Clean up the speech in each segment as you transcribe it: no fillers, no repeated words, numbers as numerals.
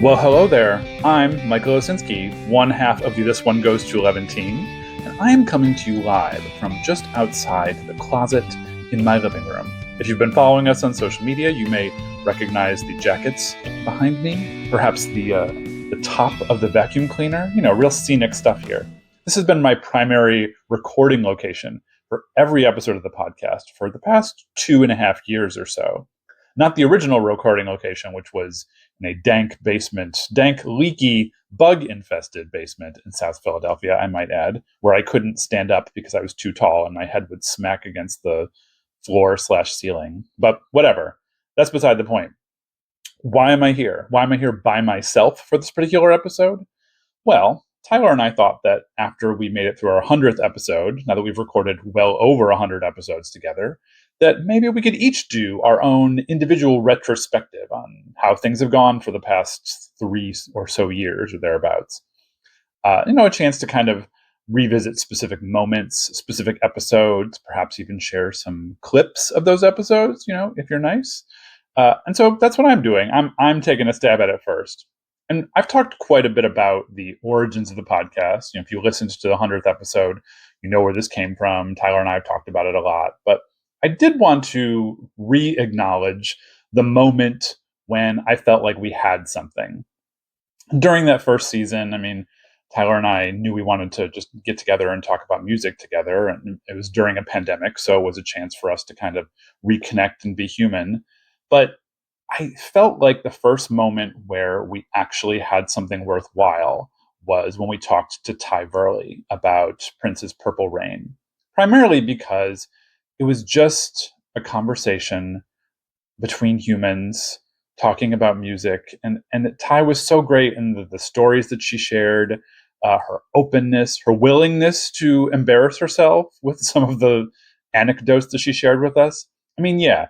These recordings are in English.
Well, hello there. I'm Michael Osinski, one half of the This One Goes to 11 team, and I am coming to you live from just outside the closet in my living room. If you've been following us on social media, you may recognize the jackets behind me, perhaps the top of the vacuum cleaner. Real scenic stuff here. This has been my primary recording location for every episode of the podcast for the past 2.5 years or so. Not the original recording location, which was in a dank basement, dank, leaky, bug-infested basement in South Philadelphia, I might add, where I couldn't stand up because I was too tall and my head would smack against the floor/ceiling. But whatever. That's beside the point. Why am I here? Why am I here by myself for this particular episode? Well, Tyler and I thought that after we made it through our 100th episode, now that we've recorded well over 100 episodes together, that maybe we could each do our own individual retrospective on how things have gone for the past 3 or so years or thereabouts. A chance to kind of revisit specific moments, specific episodes, perhaps even share some clips of those episodes, if you're nice. And so that's what I'm doing. I'm taking a stab at it first. And I've talked quite a bit about the origins of the podcast. If you listened to the 100th episode, you know where this came from. Tyler and I have talked about it a lot. But I did want to re-acknowledge the moment when I felt like we had something. During that first season, Tyler and I knew we wanted to just get together and talk about music together. And it was during a pandemic, so it was a chance for us to kind of reconnect and be human. But I felt like the first moment where we actually had something worthwhile was when we talked to Ty Verley about Prince's Purple Rain, primarily because it was just a conversation between humans talking about music. And Ty was so great in the stories that she shared, her openness, her willingness to embarrass herself with some of the anecdotes that she shared with us. Yeah,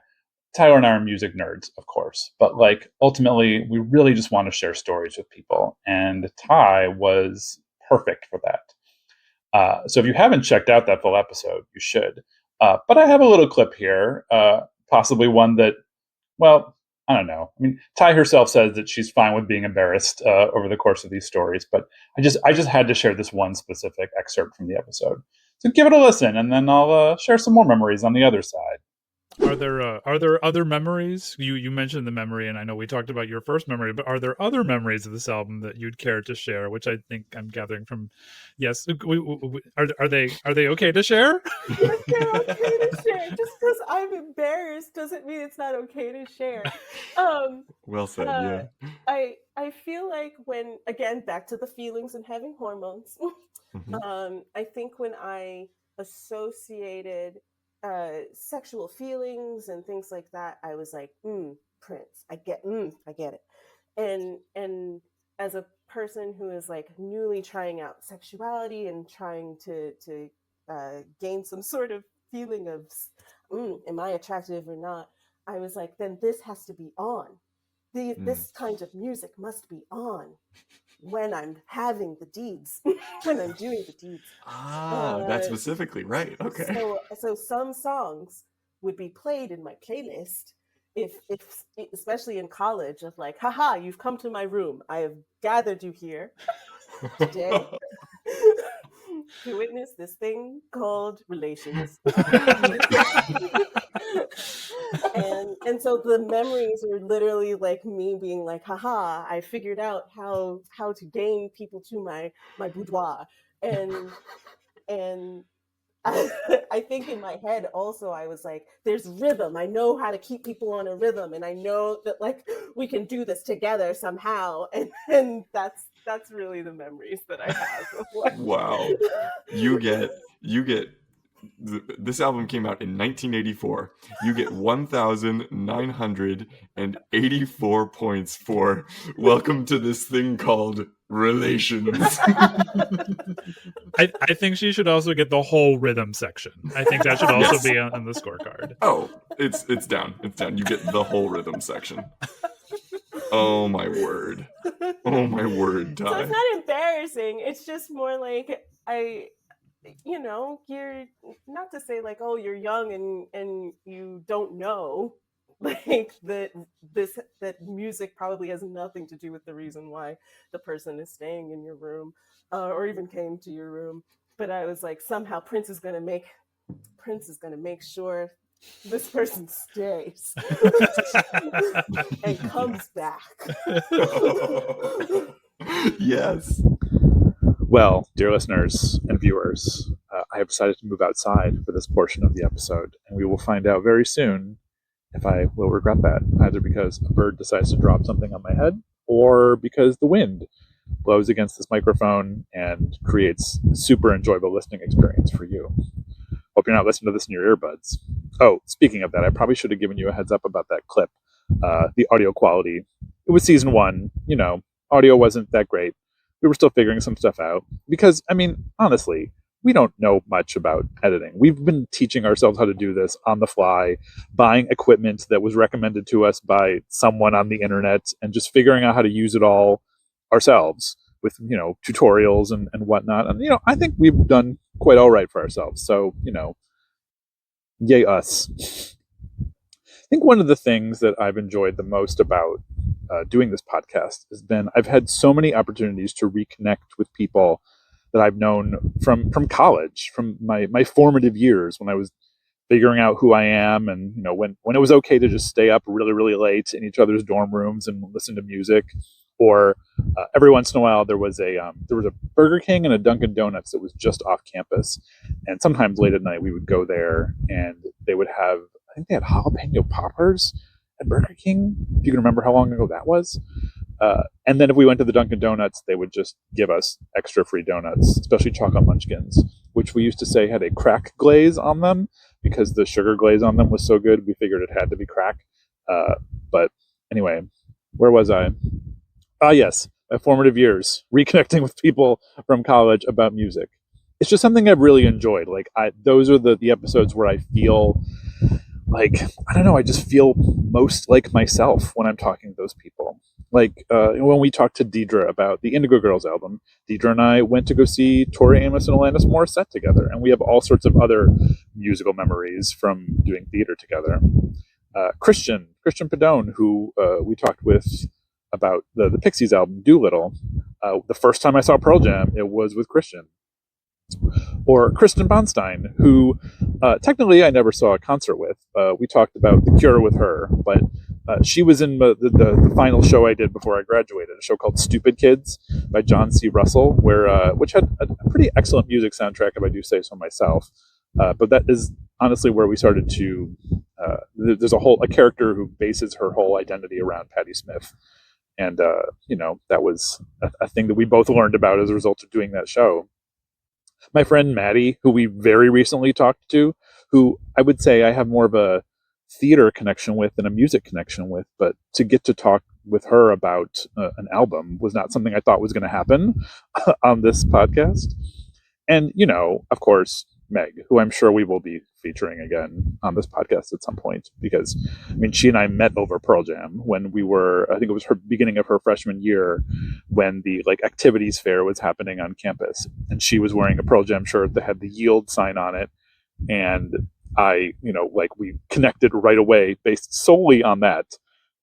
Tyler and I are music nerds, of course, but ultimately, we really just want to share stories with people. And Ty was perfect for that. So if you haven't checked out that full episode, you should. But I have a little clip here, possibly one that, well, I don't know. Ty herself says that she's fine with being embarrassed over the course of these stories, but I just had to share this one specific excerpt from the episode. So give it a listen, and then I'll share some more memories on the other side. Are there other memories? You mentioned the memory, and I know we talked about your first memory, but are there other memories of this album that you'd care to share? Which I think I'm gathering from, yes. Are they okay to share? Yes, they're okay to share. Just because I'm embarrassed doesn't mean it's not okay to share. Well said. Yeah. I feel like when, again, back to the feelings and having hormones. Mm-hmm. I think when I associated sexual feelings and things like that, I was like, Prince. I get it. And as a person who is like newly trying out sexuality and trying to gain some sort of feeling of, am I attractive or not? I was like, then this has to be on. This kind of music must be on when I'm having the deeds, when I'm doing the deeds. That's specifically right. Okay. So some songs would be played in my playlist if especially in college, of like, haha, you've come to my room. I have gathered you here today to witness this thing called relations. and so the memories are literally like me being like, haha, I figured out how to gain people to my boudoir. And I think in my head also I was like, there's rhythm. I know how to keep people on a rhythm, and I know that like we can do this together somehow. And that's really the memories that I have of like, wow. You get this album came out in 1984. You get 1,984 points for Welcome to This Thing Called Relations. I think she should also get the whole rhythm section. I think that should also be on the scorecard. Oh, it's down. It's down. You get the whole rhythm section. Oh my word. Oh my word, Ty. So it's not embarrassing. It's just more like you're not to say like, oh, you're young and you don't know, like that music probably has nothing to do with the reason why the person is staying in your room, or even came to your room. But I was like, somehow Prince is going to make sure this person stays and comes back. Yes. Well, dear listeners and viewers, I have decided to move outside for this portion of the episode, and we will find out very soon if I will regret that, either because a bird decides to drop something on my head, or because the wind blows against this microphone and creates a super enjoyable listening experience for you. Hope you're not listening to this in your earbuds. Oh, speaking of that, I probably should have given you a heads up about that clip. The audio quality. It was season 1. Audio wasn't that great. We were still figuring some stuff out. Because, honestly, we don't know much about editing. We've been teaching ourselves how to do this on the fly, buying equipment that was recommended to us by someone on the internet, and just figuring out how to use it all ourselves with, tutorials and whatnot. And, I think we've done quite all right for ourselves. So, yay us. I think one of the things that I've enjoyed the most about doing this podcast has been I've had so many opportunities to reconnect with people that I've known from college, from my formative years when I was figuring out who I am, and when it was okay to just stay up really, really late in each other's dorm rooms and listen to music. Or every once in a while there was a Burger King and a Dunkin' Donuts that was just off campus, and sometimes late at night we would go there and they would have, I think they had jalapeno poppers at Burger King, if you can remember how long ago that was. And then if we went to the Dunkin' Donuts, they would just give us extra free donuts, especially chocolate munchkins, which we used to say had a crack glaze on them because the sugar glaze on them was so good. We figured it had to be crack. But anyway, where was I? Yes, my formative years, reconnecting with people from college about music. It's just something I've really enjoyed. Like, those are the episodes where I feel like, I don't know, I just feel most like myself when I'm talking to those people. Like, when we talked to Deidre about the Indigo Girls album, Deidre and I went to go see Tori Amos and Alanis Morissette together, and we have all sorts of other musical memories from doing theater together. Christian Padone, who we talked with about the Pixies album, Doolittle. The first time I saw Pearl Jam, it was with Christian. Or Kristen Bonstein, who technically I never saw a concert with. We talked about The Cure with her, but she was in the final show I did before I graduated, a show called Stupid Kids by John C. Russell, which had a pretty excellent music soundtrack, if I do say so myself. But that is honestly where we started to. There's a character who bases her whole identity around Patti Smith. And, that was a thing that we both learned about as a result of doing that show. My friend Maddie, who we very recently talked to, who I would say I have more of a theater connection with than a music connection with, but to get to talk with her about an album was not something I thought was going to happen on this podcast. And, of course, Meg, who I'm sure we will be featuring again on this podcast at some point, because she and I met over Pearl Jam when we were, I think it was her beginning of her freshman year, when the activities fair was happening on campus, and she was wearing a Pearl Jam shirt that had the Yield sign on it, and I, we connected right away based solely on that.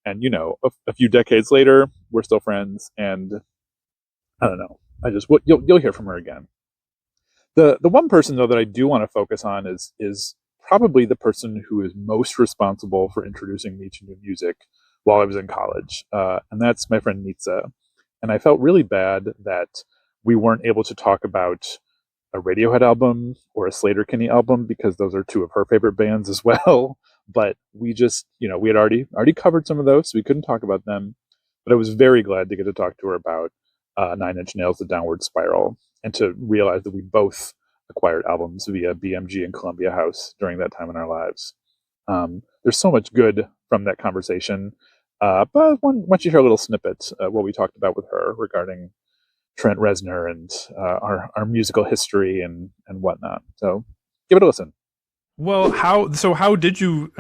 And a few decades later, we're still friends, and I don't know, you'll hear from her again. The one person, though, that I do want to focus on is probably the person who is most responsible for introducing me to new music while I was in college, and that's my friend Nitsa. And I felt really bad that we weren't able to talk about a Radiohead album or a Sleater-Kinney album, because those are two of her favorite bands as well. But we just, we had already covered some of those, so we couldn't talk about them. But I was very glad to get to talk to her about Nine Inch Nails' The Downward Spiral, and to realize that we both acquired albums via BMG and Columbia House during that time in our lives. There's so much good from that conversation, but once you hear a little snippet, what we talked about with her regarding Trent Reznor and our musical history and whatnot. So give it a listen. Well, how did you,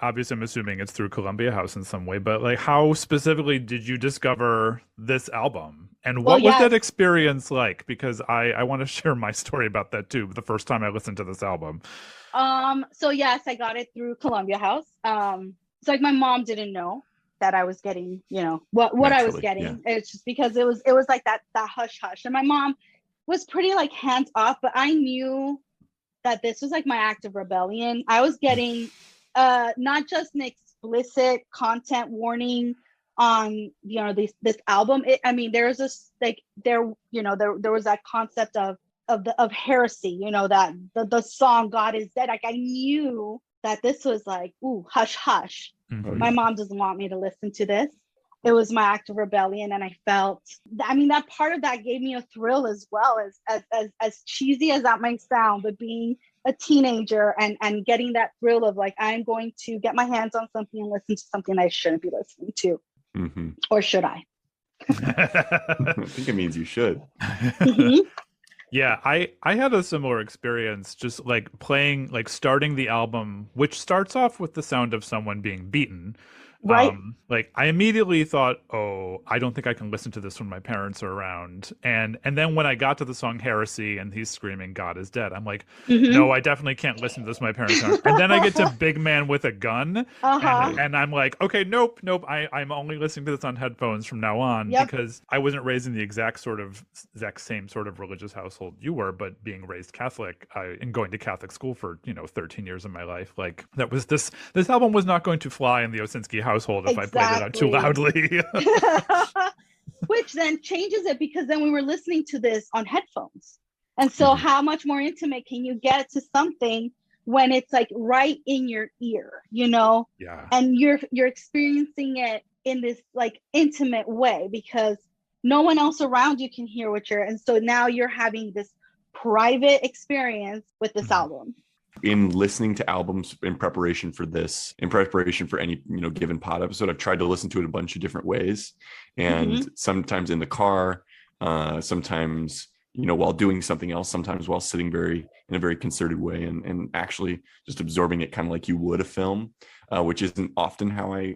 obviously I'm assuming it's through Columbia House in some way, but how specifically did you discover this album? And what was that experience like? Because I want to share my story about that too, the first time I listened to this album. So yes, I got it through Columbia House. So like my mom didn't know that I was getting, what I was Naturally, getting. yeah. It's just because it was like that hush hush. And my mom was pretty like hands off, but I knew that this was like my act of rebellion. I was getting not just an explicit content warning on this album. There was this like there was that concept of heresy, that the song God is Dead. Like I knew that this was like, ooh, hush hush. Mhm. My mom doesn't want me to listen to this. It was my act of rebellion, and I felt that part of that gave me a thrill as well, as cheesy as that might sound, but being a teenager and getting that thrill of like, I'm going to get my hands on something and listen to something I shouldn't be listening to. Mm-hmm. Or should I? I think it means you should. Mhm. Yeah, I had a similar experience, just like starting the album, which starts off with the sound of someone being beaten. Right. Like I immediately thought, oh, I don't think I can listen to this when my parents are around. And then when I got to the song Heresy and he's screaming God is Dead, I'm like, Mhm. no, I definitely can't listen to this when my parents aren't. And then I get to Big Man with a Gun, Uh-huh. and I'm like, okay, nope. I'm only listening to this on headphones from now on. Yep. Because I wasn't raised in the exact same sort of religious household you were, but being raised Catholic and going to Catholic school for 13 years of my life, like that was this album was not going to fly in the Osinski household if I played it out too loudly. Which then changes it, because then we were listening to this on headphones, and so how much more intimate can you get to something when it's like right in your ear, Yeah. and you're experiencing it in this like intimate way, because no one else around you can hear what you're, and so now you're having this private experience with this album. In listening to albums in preparation for any given pod episode, I've tried to listen to it a bunch of different ways, and sometimes in the car, sometimes while doing something else, sometimes while sitting in a very concerted way, and actually just absorbing it kind of like you would a film, which isn't often how I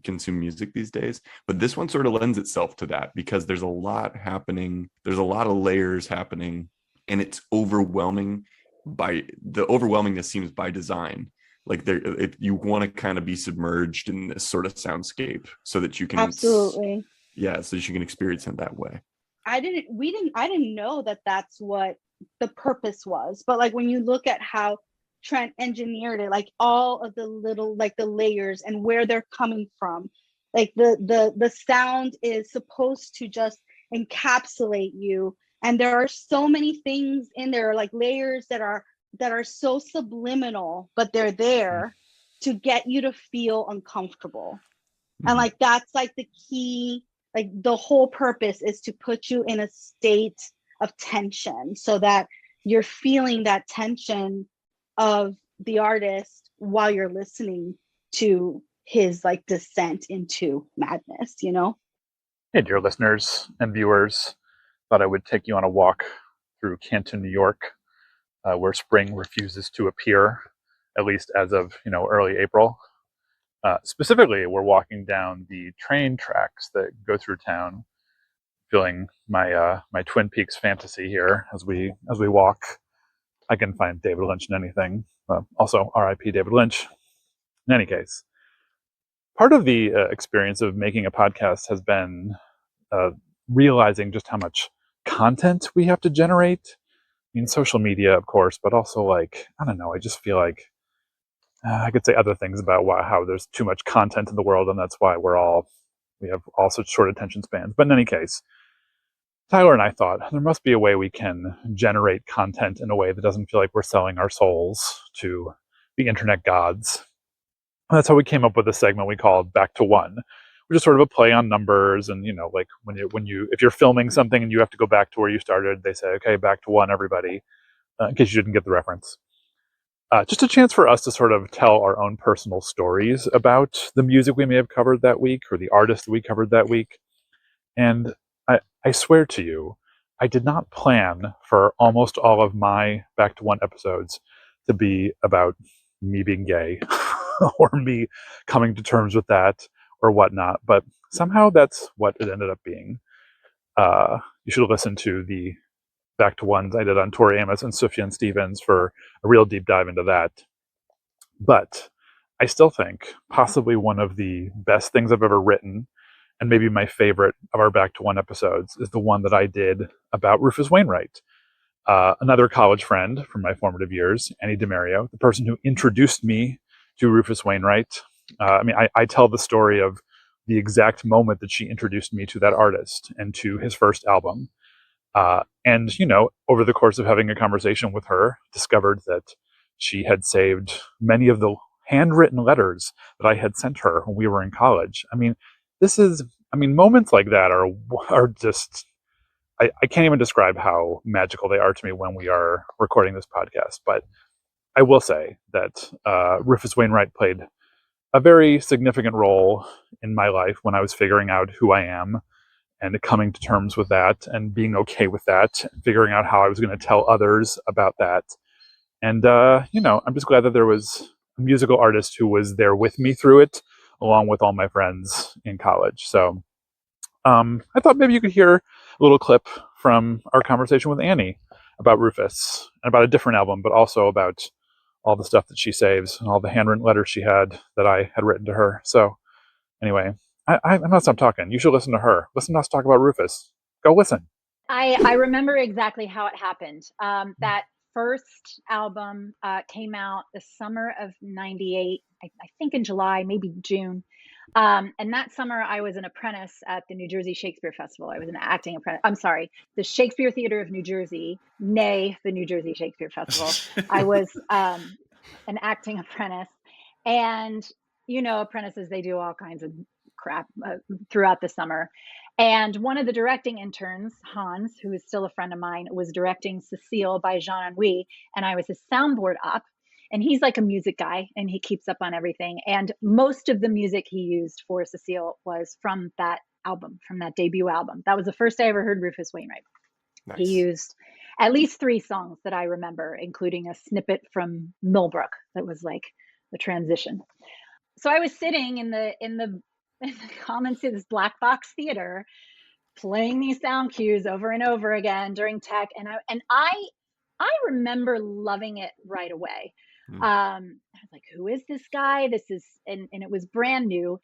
consume music these days. But this one sort of lends itself to that, because there's a lot happening, there's a lot of layers happening, and it's overwhelming. By the overwhelmingness seems by design. Like you want to kind of be submerged in this sort of soundscape so that you can absolutely, so that you can experience it that way. I didn't know that that's what the purpose was, but like when you look at how Trent engineered it, like all of the little like the layers and where they're coming from, like the sound is supposed to just encapsulate you, and there are so many things in there, like layers that are so subliminal, but they're there to get you to feel uncomfortable. And like that's like the key, like the whole purpose is to put you in a state of tension, so that you're feeling that tension of the artist while you're listening to his like descent into madness. Hey, dear listeners and viewers, thought I would take you on a walk through Canton, New York, where spring refuses to appear, at least as of early April. Specifically, we're walking down the train tracks that go through town, feeling my my Twin Peaks fantasy here as we walk. I can find David Lynch in anything. Also, R.I.P. David Lynch. In any case, part of the experience of making a podcast has been realizing just how much content we have to generate. I mean, social media, of course, but also like, I don't know, I just feel like I could say other things about how there's too much content in the world, and that's why we have all such short attention spans. But in any case, Tyler and I thought there must be a way we can generate content in a way that doesn't feel like we're selling our souls to the internet gods. And that's how we came up with a segment we called Back to One, which is sort of a play on numbers. And like if you're filming something and you have to go back to where you started, they say, okay, back to one, everybody, in case you didn't get the reference. Just a chance for us to sort of tell our own personal stories about the music we may have covered that week or the artist we covered that week. And I swear to you, I did not plan for almost all of my Back to One episodes to be about me being gay or me coming to terms with that or whatnot. But somehow that's what it ended up being. You should listen to the Back to Ones I did on Tori Amos and Sufjan Stevens for a real deep dive into that. But I still think possibly one of the best things I've ever written, and maybe my favorite of our Back to One episodes, is the one that I did about Rufus Wainwright. Another college friend from my formative years, Annie DeMario, the person who introduced me to Rufus Wainwright. I tell the story of the exact moment that she introduced me to that artist and to his first album. And, over the course of having a conversation with her, discovered that she had saved many of the handwritten letters that I had sent her when we were in college. Moments like that are just, I can't even describe how magical they are to me when we are recording this podcast. But I will say that Rufus Wainwright played a very significant role in my life when I was figuring out who I am and coming to terms with that and being okay with that, and figuring out how I was going to tell others about that. And, I'm just glad that there was a musical artist who was there with me through it, along with all my friends in college. So I thought maybe you could hear a little clip from our conversation with Annie about Rufus and about a different album, but also about all the stuff that she saves and all the handwritten letters she had that I had written to her. So anyway, I'm not stop talking. You should listen to her. Listen to us talk about Rufus. Go listen. I remember exactly how it happened. That first album came out the summer of '98, I think in July, maybe June. And that summer, I was an apprentice at the New Jersey Shakespeare Festival. I was an acting apprentice. I'm sorry, the Shakespeare Theater of New Jersey, nay, the New Jersey Shakespeare Festival. I was an acting apprentice. And, apprentices, they do all kinds of crap throughout the summer. And one of the directing interns, Hans, who is still a friend of mine, was directing Cecile by Jean-Louis, and I was his soundboard op. And he's like a music guy, and he keeps up on everything. And most of the music he used for Cecile was from that album, from that debut album. That was the first I ever heard Rufus Wainwright. Nice. He used at least 3 songs that I remember, including a snippet from Millbrook that was like the transition. So I was sitting in the commons to this black box theater, playing these sound cues over and over again during tech, and I remember loving it right away. I was like, who is this guy? This is, and it was brand new.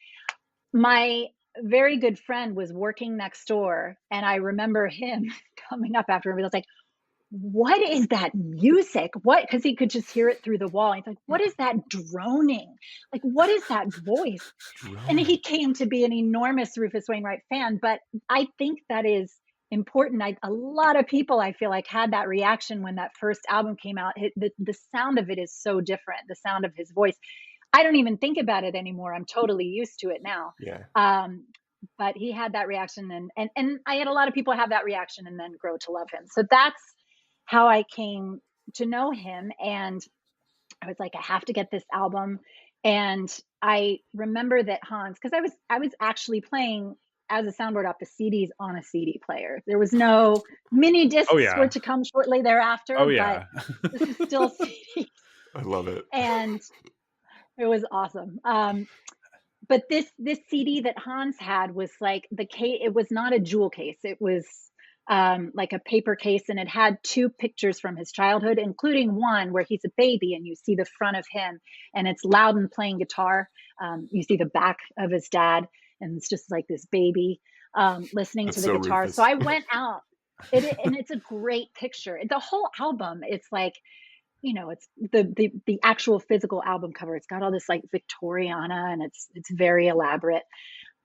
My very good friend was working next door, and I remember him coming up after me. I was like, what is that music? What? Because he could just hear it through the wall. He's like, what is that droning? Like, what is that voice? And he came to be an enormous Rufus Wainwright fan. But I think that is important. A lot of people, I feel like, had that reaction when that first album came out. The sound of it is so different. The sound of his voice. I don't even think about it anymore. I'm totally used to it now. Yeah. But he had that reaction, and I had a lot of people have that reaction and then grow to love him. So that's how I came to know him. And I was like, I have to get this album. And I remember that Hans, because I was actually playing as a soundboard off the CDs on a CD player. There was no mini discs were to come shortly thereafter. But this is still CDs. I love it. And it was awesome. But this CD that Hans had was like the case. It was not a jewel case. It was like a paper case, and it had 2 pictures from his childhood, including one where he's a baby and you see the front of him and it's Loudon playing guitar. You see the back of his dad, and it's just like this baby listening to the guitar. Rufus. So I went out, and it's a great picture. The whole album, it's like, it's the actual physical album cover. It's got all this like Victoriana, and it's very elaborate.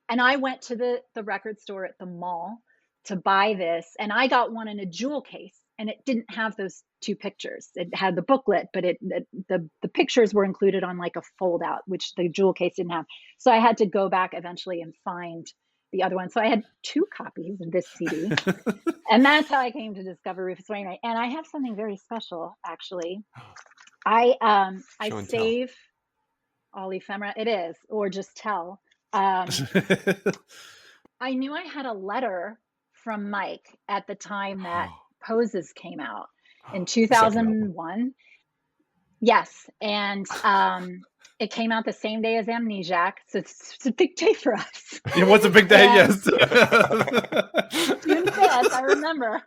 And I went to the record store at the mall to buy this, and I got one in a jewel case, and it didn't have those 2 pictures. It had the booklet, but the pictures were included on like a fold out, which the jewel case didn't have. So I had to go back eventually and find the other one. So I had 2 copies of this CD, and that's how I came to discover Rufus Wainwright. And I have something very special, actually. I save all ephemera. It is, or just tell. I knew I had a letter from Mike at the time that Poses came out in 2001. Yes. And it came out the same day as Amnesiac. So it's a big day for us. It was a big day, yes. June 5th, I remember.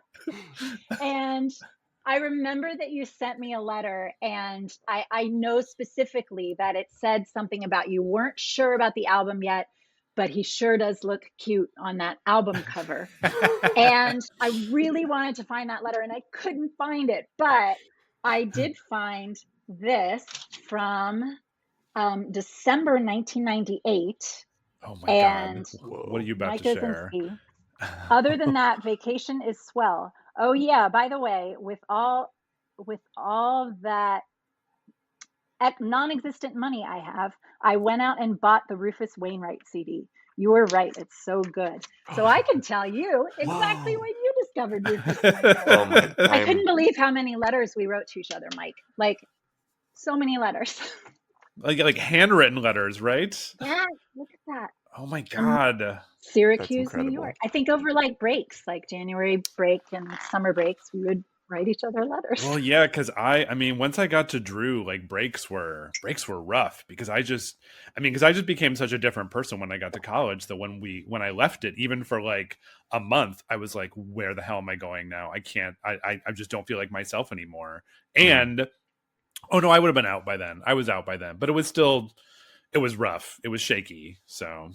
And I remember that you sent me a letter, and I know specifically that it said something about you weren't sure about the album yet, but he sure does look cute on that album cover. And I really wanted to find that letter, and I couldn't find it, but I did find this from December 1998. Oh my And God. What are you about Mike to share? Ozinski, other than that, vacation is swell. Oh yeah, by the way, with all that non-existent money I have, I went out and bought the Rufus Wainwright CD. You were right, it's so good. So I can tell you exactly Whoa. when you discovered Rufus Wainwright. Oh my! I couldn't believe how many letters we wrote to each other, Mike. Like, so many letters. Like handwritten letters, right? Yeah, look at that. Oh my God. Syracuse, New incredible. York. I think over like breaks, like January break and summer breaks, we would write each other letters. Well, yeah, because I mean, once I got to Drew, like breaks were rough because I just became such a different person when I got to college that when I left it, even for like a month, I was like, where the hell am I going now? I can't, I just don't feel like myself anymore. And oh no, I would have been out by then. I was out by then, but it was rough. It was shaky. So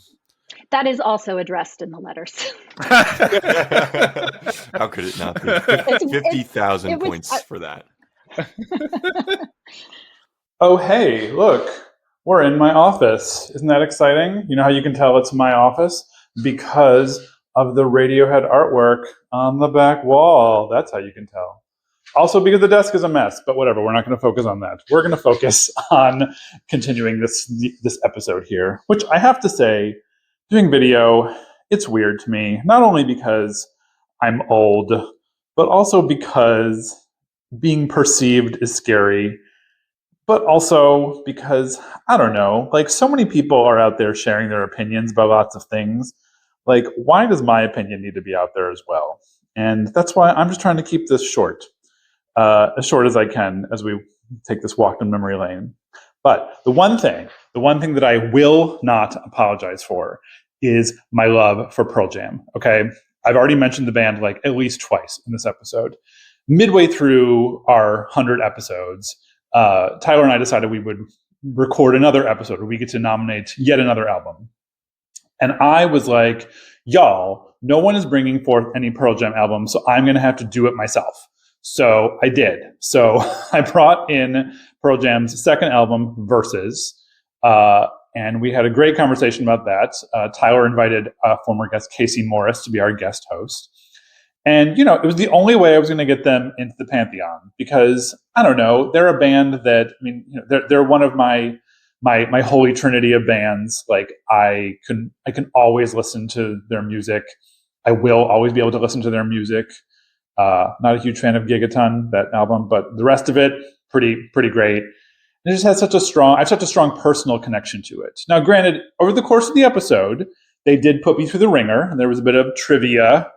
that is also addressed in the letters. How could it not be? 50,000 points for that. Oh, hey, look, we're in my office. Isn't that exciting? You know how you can tell it's my office? Because of the Radiohead artwork on the back wall. That's how you can tell. Also because the desk is a mess, but whatever, we're not going to focus on that. We're going to focus on continuing this episode here, which I have to say, doing video, it's weird to me, not only because I'm old, but also because being perceived is scary, but also because, I don't know, like so many people are out there sharing their opinions about lots of things. Like, why does my opinion need to be out there as well? And that's why I'm just trying to keep this short as I can as we take this walk down memory lane. But the one thing that I will not apologize for is my love for Pearl Jam. Okay, I've already mentioned the band like at least twice in this episode. Midway through our 100 episodes, Tyler and I decided we would record another episode where we get to nominate yet another album. And I was like, y'all, no one is bringing forth any Pearl Jam albums, so I'm going to have to do it myself. So I did. So I brought in Pearl Jam's second album, Versus, and we had a great conversation about that. Tyler invited former guest Casey Morris to be our guest host. And, you know, it was the only way I was going to get them into the Pantheon because, I don't know, they're a band that, I mean, you know, they're one of my holy trinity of bands. Like I can always listen to their music. I will always be able to listen to their music. Not a huge fan of Gigaton, that album, but the rest of it, pretty great. And it just has I have such a strong personal connection to it. Now, granted, over the course of the episode, they did put me through the ringer, and there was a bit of trivia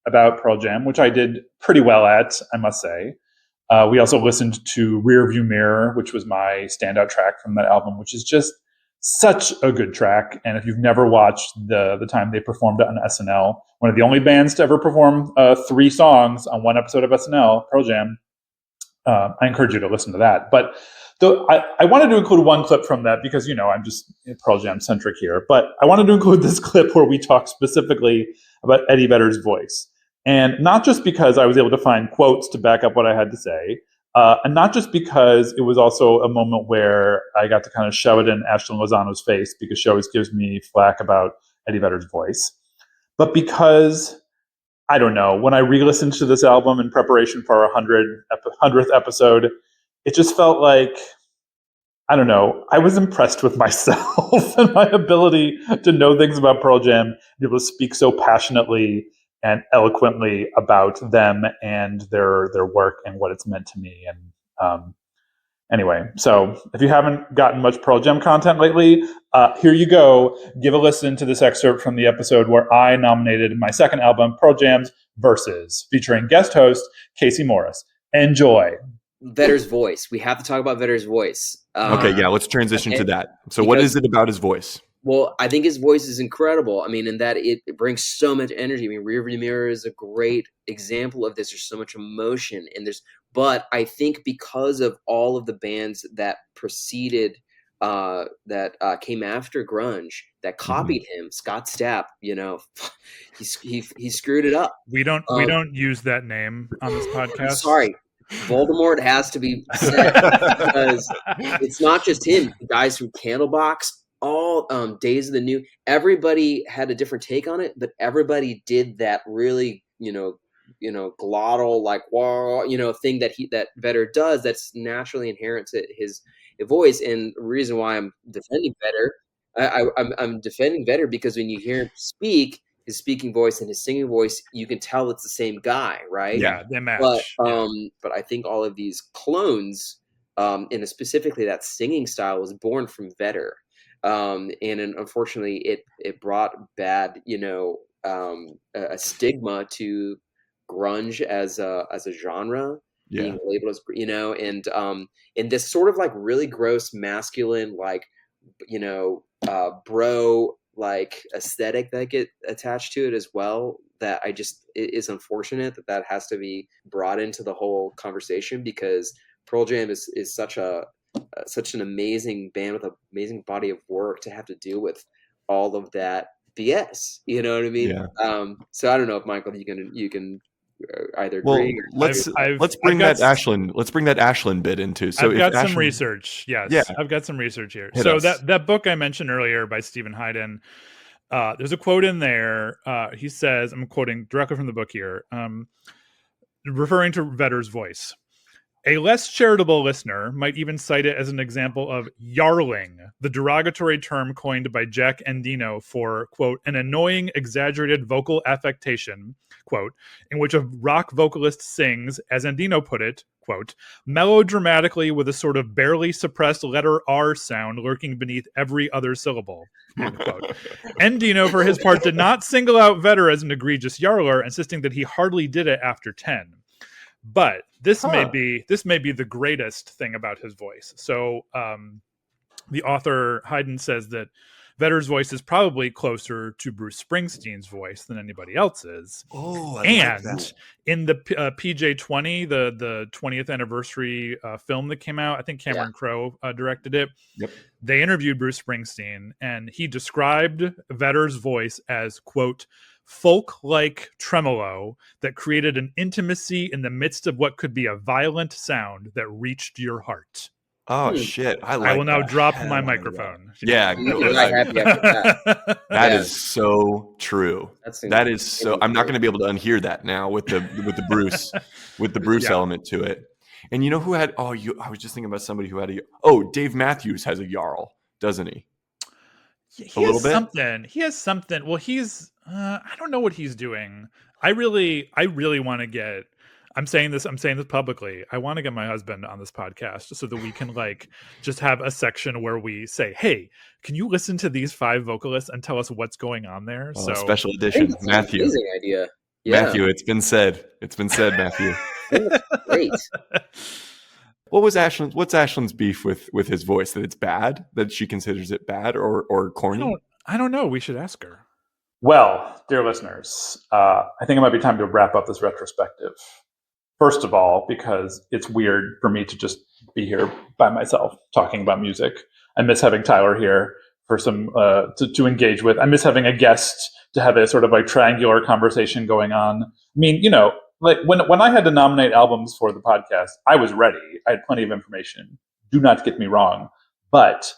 about Pearl Jam, which I did pretty well at, I must say. We also listened to Rearview Mirror, which was my standout track from that album, which is just such a good track. And if you've never watched the time they performed it on SNL, one of the only bands to ever perform 3 songs on one episode of SNL, Pearl Jam, I encourage you to listen to that. But I wanted to include one clip from that because, you know, I'm just Pearl Jam centric here. But I wanted to include this clip where we talk specifically about Eddie Vedder's voice. And not just because I was able to find quotes to back up what I had to say, and not just because it was also a moment where I got to kind of shove it in Ashlyn Lozano's face because she always gives me flack about Eddie Vedder's voice, but because, I don't know, when I re-listened to this album in preparation for our 100th episode, it just felt like, I don't know, I was impressed with myself and my ability to know things about Pearl Jam, and be able to speak so passionately and eloquently about them and their work and what it's meant to me. And anyway, so if you haven't gotten much Pearl Jam content lately, here you go. Give a listen to this excerpt from the episode where I nominated my second album, Pearl Jam's Versus, featuring guest host Casey Morris. Enjoy. Vedder's voice. We have to talk about Vedder's voice. Okay, yeah, let's transition to that. So what is it about his voice? Well, I think his voice is incredible. I mean, in that it brings so much energy. I mean, Rearview Mirror is a great example of this. There's so much emotion, and there's But I think because of all of the bands that preceded, that came after grunge, that copied him, Scott Stapp, he screwed it up. We don't use that name on this I'm podcast. sorry, Voldemort has to be said because it's not just him. The guys from Candlebox, all Days of the New, everybody had a different take on it, but everybody did that really, glottal, like wah, thing that Vedder does. That's naturally inherent to his voice. And the reason why I'm defending Vedder, I'm defending Vedder because when you hear him speak, his speaking voice and his singing voice, you can tell it's the same guy, right? Yeah, they match. But I think all of these clones, and specifically that singing style, was born from Vedder, and unfortunately, it brought bad, a stigma to grunge as a genre, being labeled as, and this sort of like really gross masculine, like, bro, like aesthetic that get attached to it as well, that it is unfortunate that has to be brought into the whole conversation, because Pearl Jam is such an amazing band with an amazing body of work to have to deal with all of that BS. You know what I mean? Yeah. So I don't know if Michael, you can either agree. Let's bring that Ashland bit into. So I've got some research. Yes, yeah. I've got some research here. Hit so us. that book I mentioned earlier by Stephen Hayden, there's a quote in there. He says, I'm quoting directly from the book here, referring to Vedder's voice. A less charitable listener might even cite it as an example of yarling, the derogatory term coined by Jack Endino for, quote, an annoying, exaggerated vocal affectation, quote, in which a rock vocalist sings, as Endino put it, quote, melodramatically with a sort of barely suppressed letter R sound lurking beneath every other syllable, end quote. Endino, for his part, did not single out Vedder as an egregious yarler, insisting that he hardly did it after 10. But this may be the greatest thing about his voice. So the author Hayden says that Vedder's voice is probably closer to Bruce Springsteen's voice than anybody else's. Oh, I and like that. In the PJ20, the 20th anniversary film that came out, I think Cameron Crowe directed it. Yep. They interviewed Bruce Springsteen, and he described Vedder's voice as, quote, folk-like tremolo that created an intimacy in the midst of what could be a violent sound that reached your heart. Oh shit! I will now drop my microphone. Yeah, that is so true. That is so. I'm not going to be able to unhear that now with the Bruce element to it. And you know who had? I was just thinking about somebody who had Dave Matthews has a yarl, doesn't he? He has something. Well, he's. I don't know what he's doing. I really want to get. I'm saying this publicly. I want to get my husband on this podcast so that we can just have a section where we say, hey, can you listen to these 5 vocalists and tell us what's going on there? So special edition, Matthew. Amazing idea. Yeah. Matthew, it's been said, Matthew. Great. What's Ashland's beef with his voice? That it's bad? That she considers it bad or corny? I don't know. We should ask her. Well, dear listeners, I think it might be time to wrap up this retrospective. First of all, because it's weird for me to just be here by myself talking about music. I miss having Tyler here for some to engage with. I miss having a guest to have a sort of triangular conversation going on. I mean, when I had to nominate albums for the podcast, I was ready. I had plenty of information. Do not get me wrong. But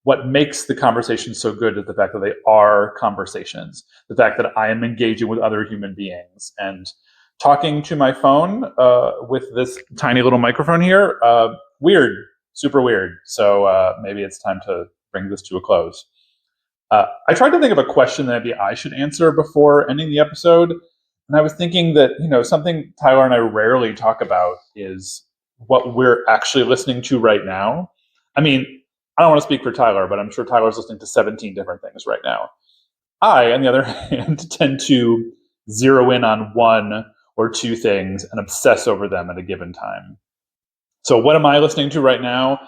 what makes the conversation so good is the fact that they are conversations. The fact that I am engaging with other human beings and talking to my phone with this tiny little microphone here, weird, super weird. So maybe it's time to bring this to a close. I tried to think of a question that maybe I should answer before ending the episode. And I was thinking that, something Tyler and I rarely talk about is what we're actually listening to right now. I mean, I don't want to speak for Tyler, but I'm sure Tyler's listening to 17 different things right now. I, on the other hand, tend to zero in on one or 2 things and obsess over them at a given time. So what am I listening to right now?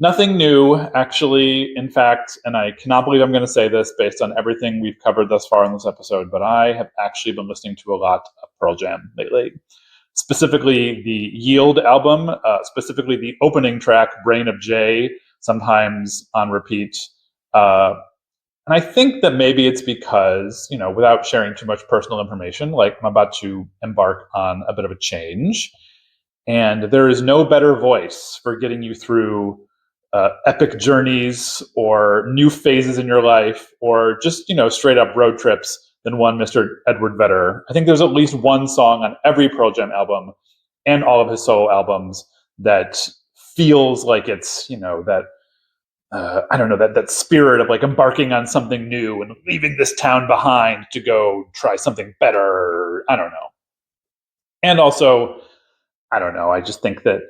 Nothing new, actually. In fact, and I cannot believe I'm going to say this based on everything we've covered thus far in this episode, but I have actually been listening to a lot of Pearl Jam lately. specifically the Yield album, specifically the opening track, Brain of Jay, sometimes on repeat. And I think that maybe it's because, without sharing too much personal information, like I'm about to embark on a bit of a change. And there is no better voice for getting you through epic journeys or new phases in your life or just, straight up road trips than one Mr. Edward Vedder. I think there's at least one song on every Pearl Jam album and all of his solo albums that feels like it's, that I don't know, that spirit of like embarking on something new and leaving this town behind to go try something better. I don't know. And also, I don't know, I just think that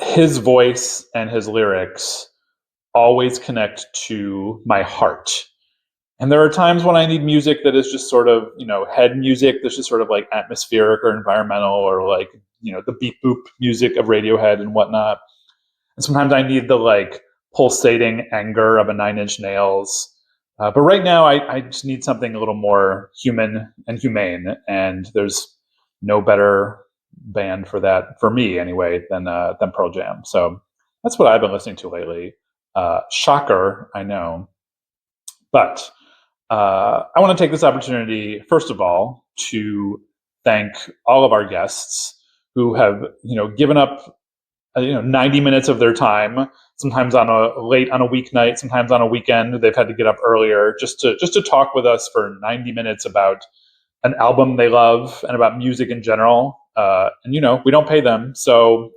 his voice and his lyrics always connect to my heart. And there are times when I need music that is just sort of, head music that's just sort of like atmospheric or environmental or like, the beep boop music of Radiohead and whatnot. And sometimes I need the like pulsating anger of a Nine Inch Nails. But right now I just need something a little more human and humane. And there's no better band for that, for me anyway, than Pearl Jam. So that's what I've been listening to lately. Shocker, I know. But I want to take this opportunity, first of all, to thank all of our guests who have, given up 90 minutes of their time, sometimes late on a weeknight, sometimes on a weekend. They've had to get up earlier just to talk with us for 90 minutes about an album they love and about music in general. And we don't pay them, so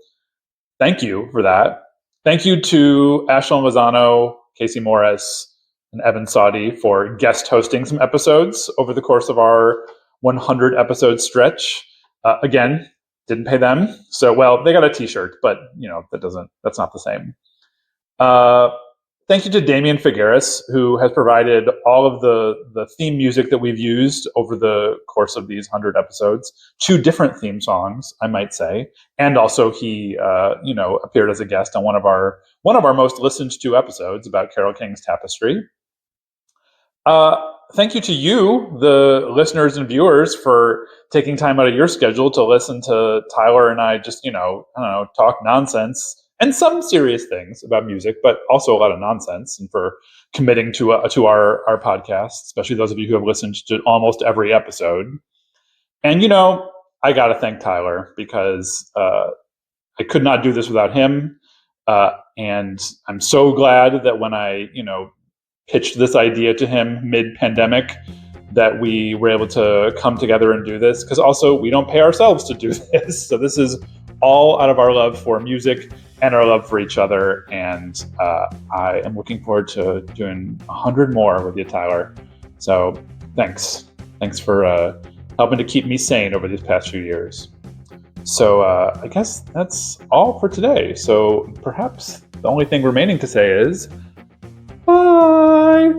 thank you for that. Thank you to Ashlyn Lozano, Casey Morris, and Evan Saudi for guest hosting some episodes over the course of our 100 episode stretch. Again, didn't pay them. So, well, they got a t-shirt, but that's not the same. Thank you to Damien Figueras, who has provided all of the theme music that we've used over the course of these 100 episodes. 2 different theme songs, I might say. And also he, appeared as a guest on one of our most listened to episodes about Carole King's Tapestry. Thank you to you, the listeners and viewers, for taking time out of your schedule to listen to Tyler and I just, talk nonsense and some serious things about music, but also a lot of nonsense, and for committing to our podcast, especially those of you who have listened to almost every episode. And, I got to thank Tyler because I could not do this without him. And I'm so glad that when I, pitched this idea to him mid-pandemic, that we were able to come together and do this, because also we don't pay ourselves to do this. So this is all out of our love for music and our love for each other. And I am looking forward to doing 100 more with you, Tyler. So thanks. Thanks for helping to keep me sane over these past few years. So I guess that's all for today. So perhaps the only thing remaining to say is bye.